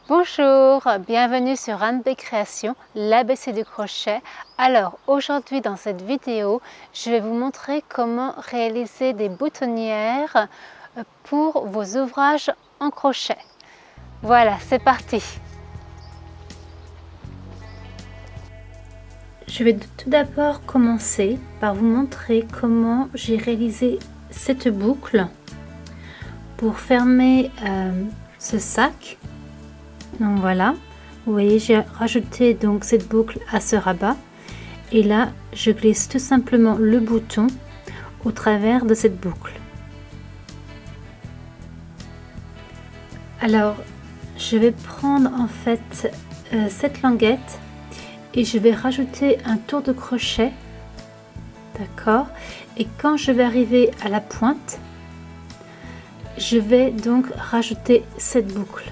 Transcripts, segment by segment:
Bonjour, bienvenue sur Anne B Création, l'ABC du crochet. Alors aujourd'hui dans cette vidéo, je vais vous montrer comment réaliser des boutonnières pour vos ouvrages en crochet. Voilà, c'est parti. Je vais tout d'abord commencer par vous montrer comment j'ai réalisé cette boucle pour fermer ce sac. Donc voilà, vous voyez, j'ai rajouté donc cette boucle à ce rabat et là je glisse tout simplement le bouton au travers de cette boucle. Alors je vais prendre en fait cette languette et je vais rajouter un tour de crochet, d'accord, et quand je vais arriver à la pointe, je vais donc rajouter cette boucle.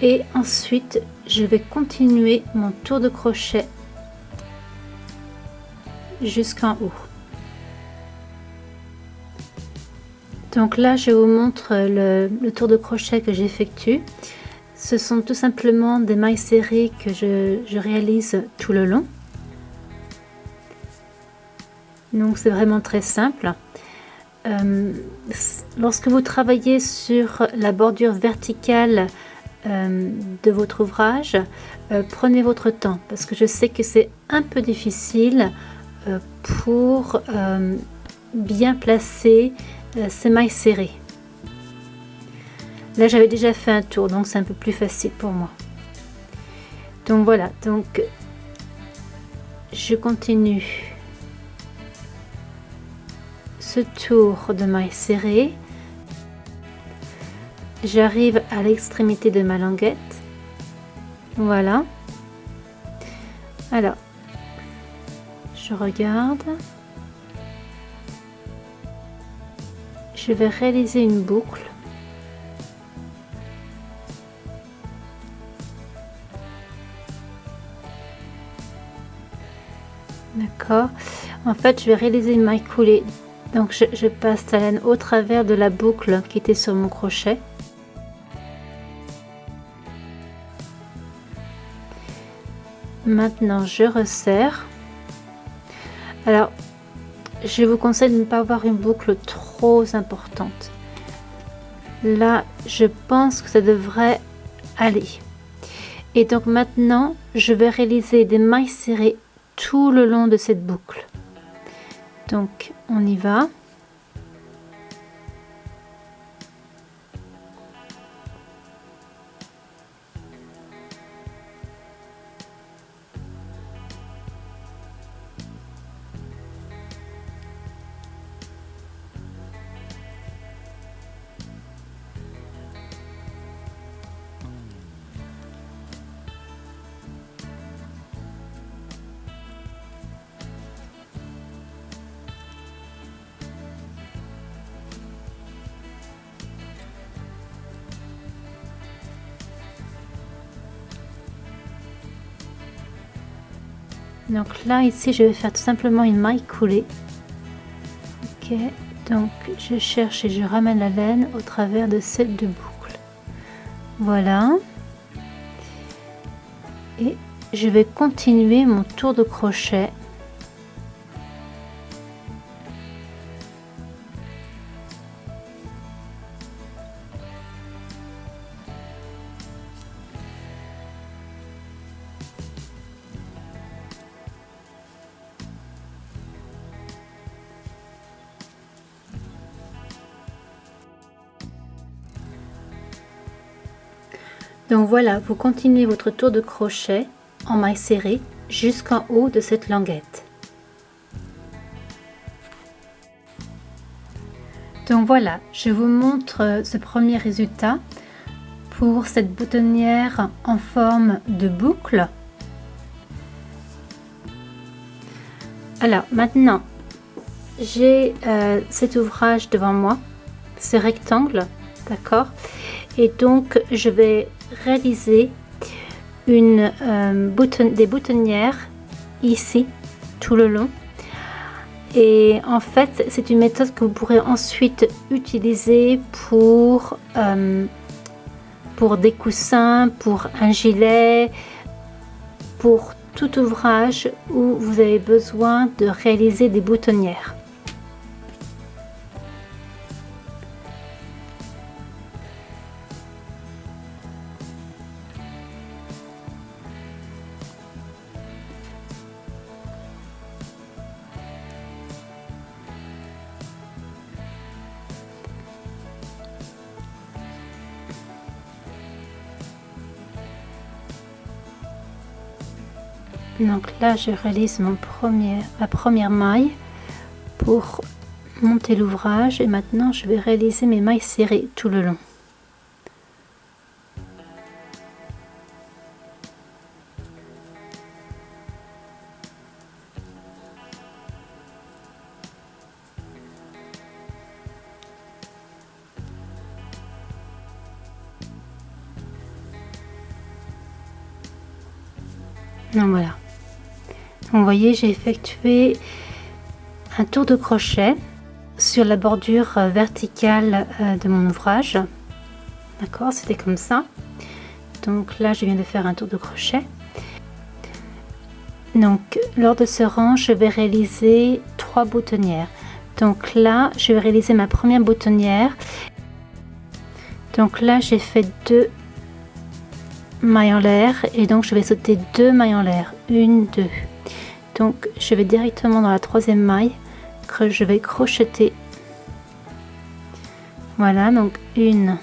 Et ensuite je vais continuer mon tour de crochet jusqu'en haut. Donc là je vous montre le tour de crochet que j'effectue. Ce sont tout simplement des mailles serrées que je réalise tout le long. Donc c'est vraiment très simple. Lorsque vous travaillez sur la bordure verticale de votre ouvrage, prenez votre temps parce que je sais que c'est un peu difficile pour bien placer ces mailles serrées. Là j'avais déjà fait un tour donc c'est un peu plus facile pour moi. Donc voilà, donc je continue ce tour de mailles serrées. J'arrive à l'extrémité de ma languette. Voilà. Alors, je regarde. Je vais réaliser une boucle. D'accord. En fait, je vais réaliser une maille coulée. Donc, je passe la laine au travers de la boucle qui était sur mon crochet. Maintenant je resserre. Alors je vous conseille de ne pas avoir une boucle trop importante. Là je pense que ça devrait aller. Et donc maintenant je vais réaliser des mailles serrées tout le long de cette boucle. Donc on y va. Donc là ici je vais faire tout simplement une maille coulée. Ok, donc je cherche et je ramène la laine au travers de ces deux boucles. Voilà. Et je vais continuer mon tour de crochet. Donc voilà, vous continuez votre tour de crochet en maille serrée jusqu'en haut de cette languette. Donc voilà, je vous montre ce premier résultat pour cette boutonnière en forme de boucle. Alors maintenant, j'ai cet ouvrage devant moi, ce rectangle, d'accord, et donc je vais réaliser des boutonnières ici tout le long. Et en fait c'est une méthode que vous pourrez ensuite utiliser pour pour des coussins, pour un gilet, pour tout ouvrage où vous avez besoin de réaliser des boutonnières. Donc là, je réalise ma première maille pour monter l'ouvrage et maintenant je vais réaliser mes mailles serrées tout le long. Donc voilà. Vous voyez, j'ai effectué un tour de crochet sur la bordure verticale de mon ouvrage. D'accord, c'était comme ça. Donc là, je viens de faire un tour de crochet. Donc lors de ce rang, je vais réaliser 3 boutonnières. Donc là, je vais réaliser ma première boutonnière. Donc là, j'ai fait 2 mailles en l'air et donc je vais sauter 2 mailles en l'air. 1, 2. Donc je vais directement dans la 3e maille que je vais crocheter. Voilà, donc 1,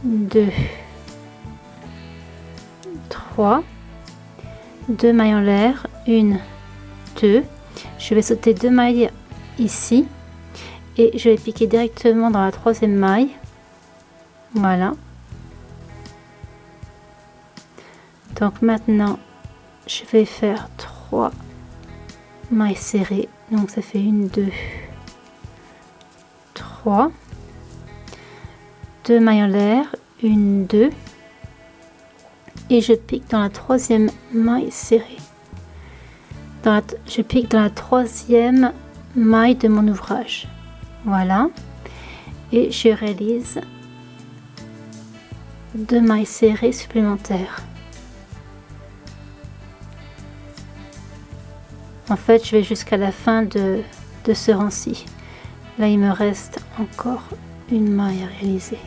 2, 3, 2 mailles en l'air, 1, 2. Je vais sauter 2 mailles ici et je vais piquer directement dans la 3e maille. Voilà. Donc maintenant je vais faire 3 mailles serrées, donc ça fait 1, 2, 3, 2 mailles en l'air, 1, 2 et je pique dans la 3e maille serrée. Je pique dans la 3e maille de mon ouvrage. Voilà, et je réalise 2 mailles serrées supplémentaires. En fait, je vais jusqu'à la fin de ce rang-ci. Là, il me reste encore une maille à réaliser.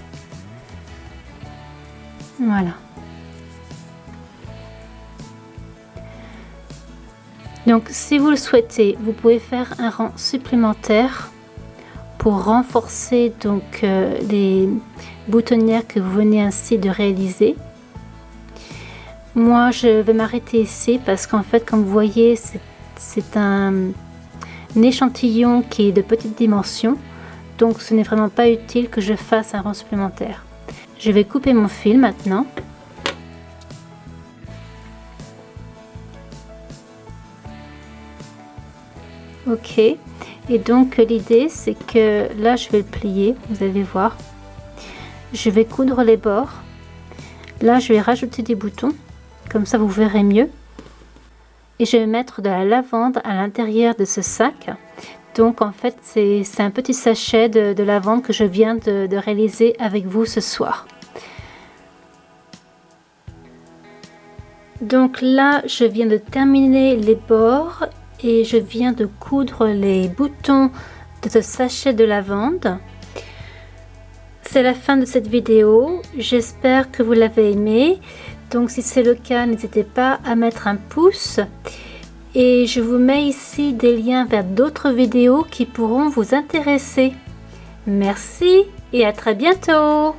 Voilà. Donc, si vous le souhaitez, vous pouvez faire un rang supplémentaire pour renforcer donc les boutonnières que vous venez ainsi de réaliser. Moi, je vais m'arrêter ici parce qu'en fait, comme vous voyez, c'est un échantillon qui est de petite dimension, donc ce n'est vraiment pas utile que je fasse un rang supplémentaire. Je vais couper mon fil maintenant. Ok, et donc l'idée c'est que là je vais le plier, vous allez voir. Je vais coudre les bords. Là je vais rajouter des boutons, comme ça vous verrez mieux. Et je vais mettre de la lavande à l'intérieur de ce sac. Donc en fait c'est un petit sachet de lavande que je viens de réaliser avec vous ce soir. Donc là je viens de terminer les bords et je viens de coudre les boutons de ce sachet de lavande. C'est la fin de cette vidéo, j'espère que vous l'avez aimé. Donc si c'est le cas, n'hésitez pas à mettre un pouce et je vous mets ici des liens vers d'autres vidéos qui pourront vous intéresser. Merci et à très bientôt.